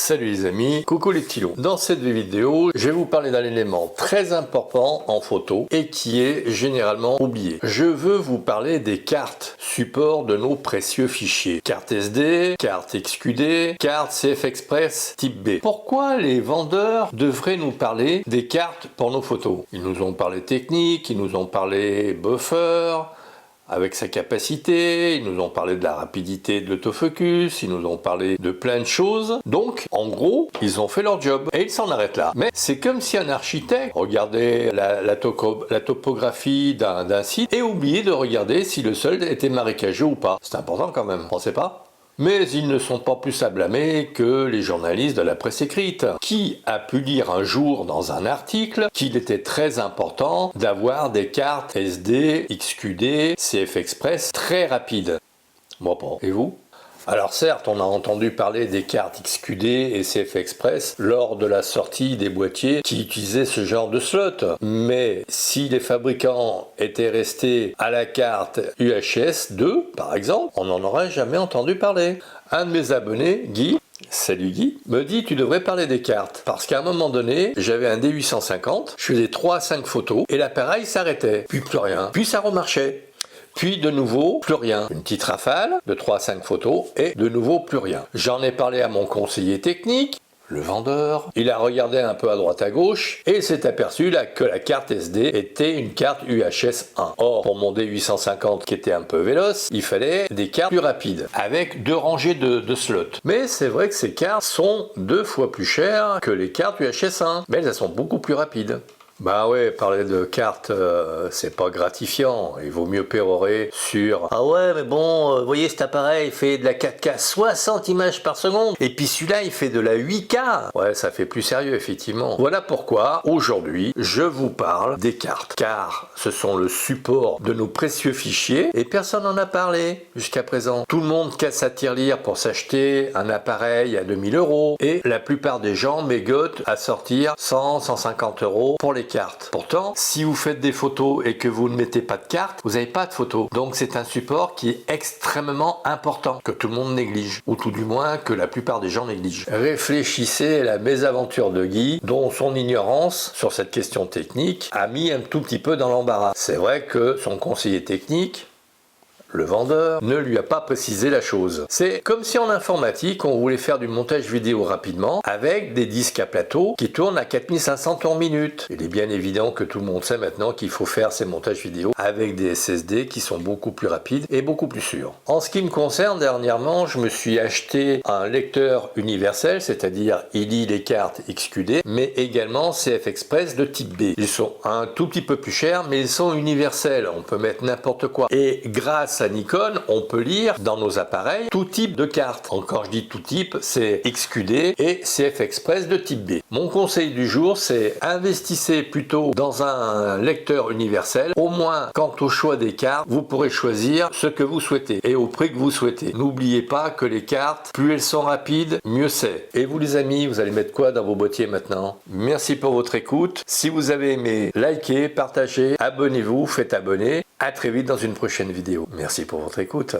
Salut les amis, coucou les petits loups. Dans cette vidéo, je vais vous parler d'un élément très important en photo et qui est généralement oublié. Je veux vous parler des cartes support de nos précieux fichiers. Carte SD, carte XQD, carte CF Express type B. Pourquoi les vendeurs devraient nous parler des cartes pour nos photos? Ils nous ont parlé technique, ils nous ont parlé buffer, avec sa capacité, ils nous ont parlé de la rapidité de l'autofocus, ils nous ont parlé de plein de choses. Donc, en gros, ils ont fait leur job. Et ils s'en arrêtent là. Mais c'est comme si un architecte regardait la topographie d'un site et oubliait de regarder si le sol était marécageux ou pas. C'est important quand même, pensez pas? Mais ils ne sont pas plus à blâmer que les journalistes de la presse écrite. Qui a pu lire un jour dans un article qu'il était très important d'avoir des cartes SD, XQD, CF Express très rapides? Moi pas. Et vous? Alors certes, on a entendu parler des cartes XQD et CF Express lors de la sortie des boîtiers qui utilisaient ce genre de slot. Mais si les fabricants étaient restés à la carte UHS 2, par exemple, on n'en aurait jamais entendu parler. Un de mes abonnés, Guy, salut Guy, me dit tu devrais parler des cartes. Parce qu'à un moment donné, j'avais un D850, je faisais 3 à 5 photos et l'appareil s'arrêtait. Puis plus rien. Puis ça remarchait. Puis de nouveau, plus rien. Une petite rafale de 3 à 5 photos et de nouveau plus rien. J'en ai parlé à mon conseiller technique, le vendeur. Il a regardé un peu à droite à gauche et il s'est aperçu là que la carte SD était une carte UHS 1. Or, pour mon D850 qui était un peu véloce, il fallait des cartes plus rapides avec 2 rangées de slots. Mais c'est vrai que ces cartes sont 2 fois plus chères que les cartes UHS 1. Mais elles sont beaucoup plus rapides. Bah ouais, parler de cartes, c'est pas gratifiant. Il vaut mieux pérorer sur « Ah ouais, mais bon, vous voyez, cet appareil fait de la 4K 60 images par seconde. Et puis celui-là, il fait de la 8K. » Ouais, ça fait plus sérieux, effectivement. Voilà pourquoi, aujourd'hui, je vous parle des cartes. Car ce sont le support de nos précieux fichiers et personne n'en a parlé jusqu'à présent. Tout le monde casse sa tirelire pour s'acheter un appareil à 2000 € et la plupart des gens mégotent à sortir 100, 150 € pour les cartes. Pourtant, si vous faites des photos et que vous ne mettez pas de carte, vous n'avez pas de photos. Donc c'est un support qui est extrêmement important, que tout le monde néglige, ou tout du moins que la plupart des gens négligent. Réfléchissez à la mésaventure de Guy, dont son ignorance sur cette question technique a mis un tout petit peu dans l'embarras. C'est vrai que son conseiller technique, le vendeur, ne lui a pas précisé la chose. C'est comme si en informatique, on voulait faire du montage vidéo rapidement avec des disques à plateau qui tournent à 4500 tours minute. Il est bien évident que tout le monde sait maintenant qu'il faut faire ces montages vidéo avec des SSD qui sont beaucoup plus rapides et beaucoup plus sûrs. En ce qui me concerne, dernièrement, je me suis acheté un lecteur universel, c'est-à-dire il lit les cartes XQD, mais également CF Express de type B. Ils sont un tout petit peu plus chers, mais ils sont universels. On peut mettre n'importe quoi. Et grâce à Nikon, on peut lire dans nos appareils tout type de cartes. Quand je dis tout type, c'est XQD et CF Express de type B. Mon conseil du jour, c'est investissez plutôt dans un lecteur universel. Au moins, quant au choix des cartes, vous pourrez choisir ce que vous souhaitez et au prix que vous souhaitez. N'oubliez pas que les cartes, plus elles sont rapides, mieux c'est. Et vous les amis, vous allez mettre quoi dans vos boîtiers maintenant? Merci pour votre écoute. Si vous avez aimé, likez, partagez, abonnez-vous, faites abonner. À très vite dans une prochaine vidéo. Merci pour votre écoute.